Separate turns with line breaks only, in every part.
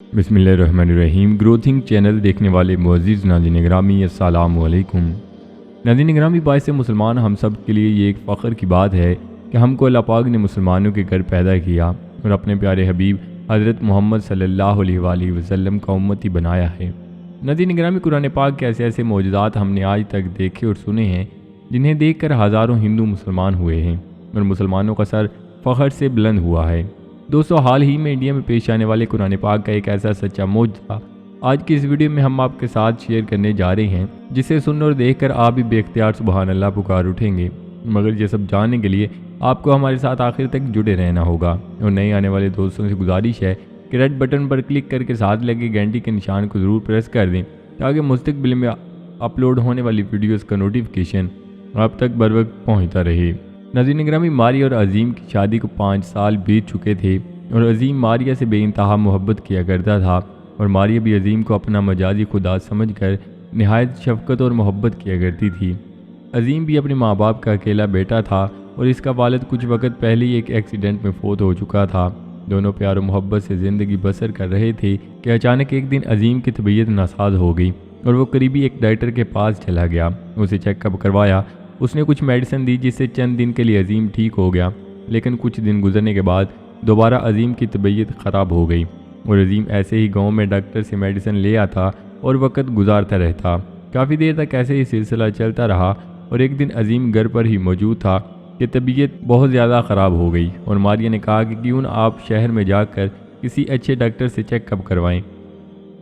बिस्मिल्लाहिर्रहमानिर्रहीम। ग्रोथिंग चैनल देखने वाले मुअज़्ज़िज़ नाज़रीन ग्रामी, अस्सलामु अलैकुम। नाज़रीन ग्रामी, बाइस मुसलमान हम सब के लिए ये एक फ़ख्र की बात है कि हमको अल्लाह पाक ने मुसलमानों के घर पैदा किया और अपने प्यारे हबीब हज़रत मोहम्मद सल्लल्लाहु अलैहि वसल्लम का उम्मती बनाया है। नाज़रीन ग्रामी, कुरान पाक के ऐसे ऐसे मौजज़ात हमने आज तक देखे और सुने हैं जिन्हें देखकर हज़ारों हिंदू मुसलमान हुए हैं और मुसलमानों का सर फ़ख्र से बुलंद हुआ है। दोस्तों, हाल ही में इंडिया में पेश आने वाले कुरान पाक का एक ऐसा सच्चा मौजज़ा आज की इस वीडियो में हम आपके साथ शेयर करने जा रहे हैं, जिसे सुनने और देखकर आप भी बेख्तियार सुबहान अल्लाह पुकार उठेंगे। मगर ये सब जानने के लिए आपको हमारे साथ आखिर तक जुड़े रहना होगा और नए आने वाले दोस्तों से गुजारिश है कि रेड बटन पर क्लिक करके साथ लगे घंटी के निशान को ज़रूर प्रेस कर दें ताकि मुस्तकबिल में अपलोड होने वाली वीडियोज़ का नोटिफिकेशन आप तक बर वक्त पहुँचता रहे। नाज़रीन ग्रामी, मारिया और अजीम की शादी को 5 साल बीत चुके थे और अजीम मारिया से बेइंतहा मोहब्बत किया करता था और मारिया भी अजीम को अपना मजाजी खुदा समझकर नहायत शफ़क़त और मोहब्बत किया करती थी। अजीम भी अपने माँ बाप का अकेला बेटा था और इसका वालिद कुछ वक्त पहले ही एक एक्सीडेंट में फ़ौत हो चुका था। दोनों प्यार और मोहब्बत से ज़िंदगी बसर कर रहे थे कि अचानक एक दिन अजीम की तबीयत नासाज हो गई और वो करीबी एक डॉक्टर के पास चला गया। उसे चेकअप करवाया, उसने कुछ मेडिसिन दी जिससे चंद दिन के लिए अजीम ठीक हो गया, लेकिन कुछ दिन गुजरने के बाद दोबारा अजीम की तबीयत ख़राब हो गई और अजीम ऐसे ही गांव में डॉक्टर से मेडिसिन ले आता और वक्त गुजारता रहता। काफ़ी देर तक ऐसे ही सिलसिला चलता रहा और एक दिन अजीम घर पर ही मौजूद था कि तबीयत बहुत ज़्यादा ख़राब हो गई और मारिया ने कहा कि क्यों ना आप शहर में जाकर किसी अच्छे डॉक्टर से चेकअप करवाएं।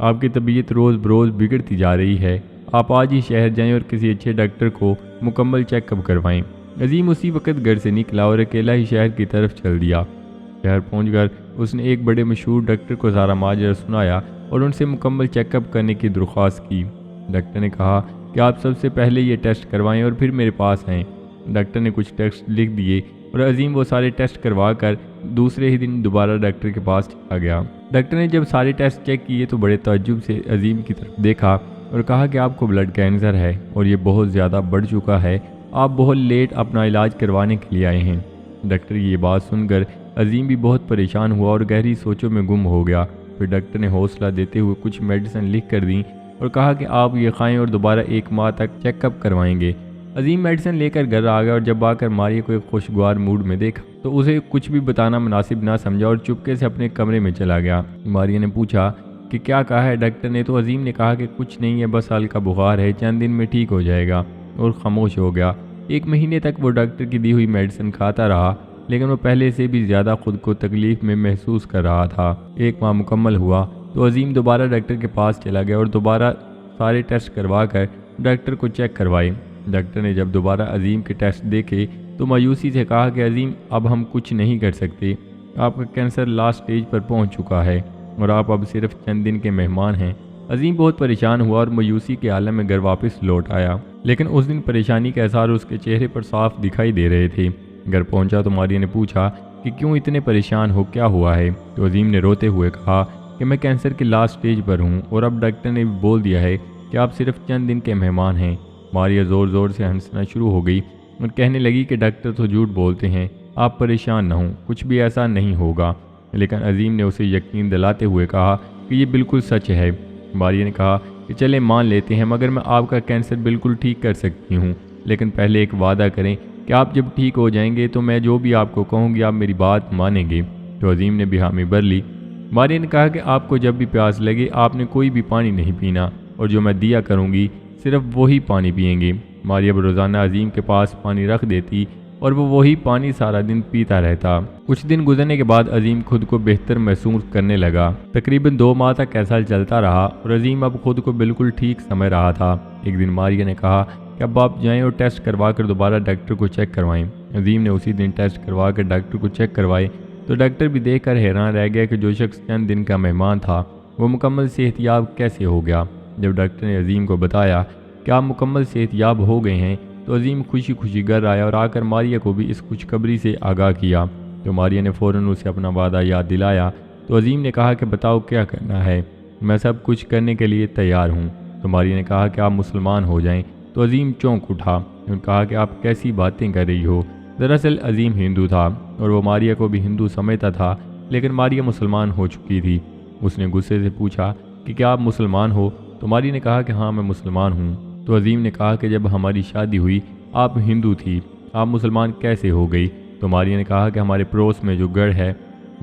आपकी तबीयत रोज़ बरोज़ बिगड़ती जा रही है, आप आज ही शहर जाएं और किसी अच्छे डॉक्टर को मुकम्मल चेकअप करवाएं। अजीम उसी वक्त घर से निकला और अकेला ही शहर की तरफ चल दिया। शहर पहुंचकर उसने एक बड़े मशहूर डॉक्टर को सारा माजरा सुनाया और उनसे मुकम्मल चेकअप करने की दरख्वास्त की। डॉक्टर ने कहा कि आप सबसे पहले ये टेस्ट करवाएं और फिर मेरे पास आएँ। डॉक्टर ने कुछ टेस्ट लिख दिए और अजीम वो सारे टेस्ट करवा कर दूसरे ही दिन दोबारा डॉक्टर के पास चला गया। डॉक्टर ने जब सारे टेस्ट चेक किए तो बड़े तअज्जुब से अजीम की तरफ देखा और कहा कि आपको ब्लड कैंसर है और ये बहुत ज़्यादा बढ़ चुका है, आप बहुत लेट अपना इलाज करवाने के लिए आए हैं। डॉक्टर की ये बात सुनकर अजीम भी बहुत परेशान हुआ और गहरी सोचों में गुम हो गया। फिर डॉक्टर ने हौसला देते हुए कुछ मेडिसिन लिख कर दी और कहा कि आप ये खाएं और दोबारा 1 माह तक चेकअप करवाएंगे। अजीम मेडिसिन लेकर घर आ गया और जब आकर मारिया को एक खुशगवार मूड में देखा तो उसे कुछ भी बताना मुनासिब ना समझा और चुपके से अपने कमरे में चला गया। मारिया ने पूछा कि क्या कहा है डॉक्टर ने, तो अजीम ने कहा कि कुछ नहीं है, बस हल्का बुखार है, चंद दिन में ठीक हो जाएगा, और खामोश हो गया। 1 महीने तक वो डॉक्टर की दी हुई मेडिसिन खाता रहा, लेकिन वो पहले से भी ज़्यादा खुद को तकलीफ़ में महसूस कर रहा था। 1 माह मुकम्मल हुआ तो अजीम दोबारा डॉक्टर के पास चला गया और दोबारा सारे टेस्ट करवा कर डॉक्टर को चेक करवाए। डॉक्टर ने जब दोबारा अजीम के टेस्ट देखे तो मायूसी से कहा कि अजीम, अब हम कुछ नहीं कर सकते, आपका कैंसर लास्ट स्टेज पर पहुंच चुका है और आप अब सिर्फ चंद दिन के मेहमान हैं। अजीम बहुत परेशान हुआ और मायूसी के आलम में घर वापस लौट आया, लेकिन उस दिन परेशानी के आसार उसके चेहरे पर साफ दिखाई दे रहे थे। घर पहुंचा तो मारिया ने पूछा कि क्यों इतने परेशान हो, क्या हुआ है? तो अजीम ने रोते हुए कहा कि मैं कैंसर के लास्ट स्टेज पर हूँ और अब डॉक्टर ने भी बोल दिया है कि आप सिर्फ चंद दिन के मेहमान हैं। मारिया ज़ोर ज़ोर से हंसना शुरू हो गई और कहने लगी कि डॉक्टर तो झूठ बोलते हैं, आप परेशान न हों, कुछ भी ऐसा नहीं होगा। लेकिन अजीम ने उसे यकीन दिलाते हुए कहा कि ये बिल्कुल सच है। मारिया ने कहा कि चले मान लेते हैं, मगर मैं आपका कैंसर बिल्कुल ठीक कर सकती हूँ, लेकिन पहले एक वादा करें कि आप जब ठीक हो जाएंगे तो मैं जो भी आपको कहूँगी आप मेरी बात मानेंगे। तो अजीम ने भी हामी भर ली। मारिया ने कहा कि आपको जब भी प्यास लगे आपने कोई भी पानी नहीं पीना और जो मैं दिया करूँगी सिर्फ वही पानी पिएंगे। मारिया रोज़ाना अजीम के पास पानी रख देती और वो वही पानी सारा दिन पीता रहता। कुछ दिन गुजरने के बाद अजीम खुद को बेहतर महसूस करने लगा। तकरीबन 2 माह तक ऐसा चलता रहा और अजीम अब खुद को बिल्कुल ठीक समझ रहा था। एक दिन मारिया ने कहा कि अब आप जाएं और टेस्ट करवा कर दोबारा डॉक्टर को चेक करवाएं। अजीम ने उसी दिन टेस्ट करवा कर डॉक्टर को चेक करवाए तो डॉक्टर भी देख कर हैरान रह गया कि जो शख्स चंद दिन का मेहमान था वो मुकम्मल सेहतयाब कैसे हो गया। जब डॉक्टर ने अजीम को बताया कि आप मुकम्मल सेहतयाब हो गए हैं तो अजीम खुशी खुशी घर आया और आकर मारिया को भी इस खुशखबरी से आगाह किया। तो मारिया ने फ़ौरन उसे अपना वादा याद दिलाया तो अजीम ने कहा कि बताओ क्या करना है, मैं सब कुछ करने के लिए तैयार हूँ। तो मारिया ने कहा कि आप मुसलमान हो जाएं। तो अजीम चौंक उठा और कहा कि आप कैसी बातें कर रही हो। दरअसल अजीम हिंदू था और वो मारिया को भी हिंदू समझता था, लेकिन मारिया मुसलमान हो चुकी थी। اس نے غصے سے پوچھا کہ کیا آپ مسلمان ہو؟ تو ماری نے کہا کہ ہاں میں مسلمان ہوں۔ تو عظیم نے کہا کہ جب ہماری شادی ہوئی آپ ہندو تھی، آپ مسلمان کیسے ہو گئی؟ تو ماری نے کہا کہ ہمارے پڑوس میں جو گڑھ ہے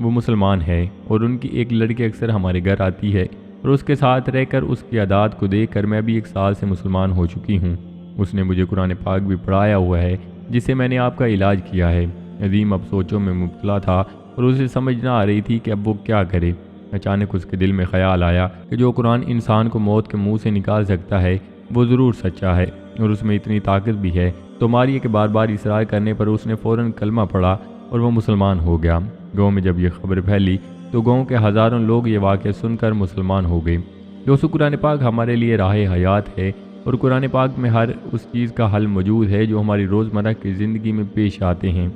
وہ مسلمان ہے اور ان کی ایک لڑکی اکثر ہمارے گھر آتی ہے اور اس کے ساتھ رہ کر اس کی عادات کو دیکھ کر میں بھی 1 سال سے مسلمان ہو چکی ہوں۔ اس نے مجھے قرآن پاک بھی پڑھایا ہوا ہے جس سے میں نے آپ کا علاج کیا ہے۔ عظیم اب سوچوں میں مبتلا تھا اور اسے سمجھ نہ آ رہی تھی کہ اب وہ کیا کرے۔ اچانک اس کے دل میں خیال آیا کہ جو قرآن انسان کو موت کے منہ سے نکال سکتا ہے وہ ضرور سچا ہے اور اس میں اتنی طاقت بھی ہے۔ تو ماریہ کے بار بار اصرار کرنے پر اس نے فوراً کلمہ پڑھا اور وہ مسلمان ہو گیا۔ گاؤں میں جب یہ خبر پھیلی تو گاؤں کے ہزاروں لوگ یہ واقعہ سن کر مسلمان ہو گئے۔ دوستو قرآن پاک ہمارے لیے راہ حیات ہے اور قرآن پاک میں ہر اس چیز کا حل موجود ہے جو ہماری روزمرہ کی زندگی میں پیش آتے ہیں۔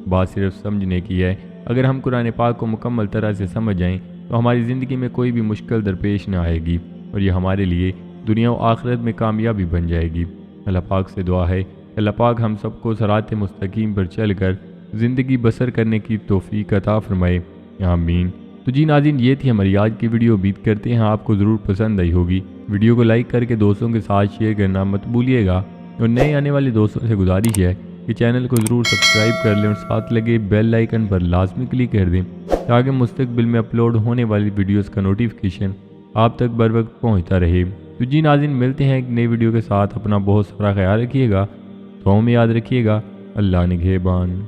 بات صرف سمجھنے کی ہے۔ اگر ہم قرآن پاک کو مکمل طرح سے سمجھ جائیں تو ہماری زندگی میں کوئی بھی مشکل درپیش نہ آئے گی اور یہ ہمارے لیے دنیا و آخرت میں کامیابی بن جائے گی۔ اللہ پاک سے دعا ہے کہ اللہ پاک ہم سب کو صراط مستقیم پر چل کر زندگی بسر کرنے کی توفیق عطا فرمائے، آمین۔ تو جی ناظرین، یہ تھی ہماری آج کی ویڈیو۔ امید کرتے ہیں آپ کو ضرور پسند آئی ہوگی۔ ویڈیو کو لائک کر کے دوستوں کے ساتھ شیئر کرنا مت بھولیے گا اور نئے آنے والے دوستوں سے گزارش ہے کہ چینل کو ضرور سبسکرائب کر لیں اور ساتھ لگے بیل آئیکن پر لازمی کلک کر دیں تاکہ مستقبل میں اپلوڈ ہونے والی ویڈیوز کا نوٹیفیکیشن آپ تک بر وقت پہنچتا رہے۔ تو جی ناظرین، ملتے ہیں ایک نئی ویڈیو کے ساتھ۔ اپنا بہت سارا خیال رکھیے گا، تو ہمیں یاد رکھیے گا۔ اللہ نگہبان۔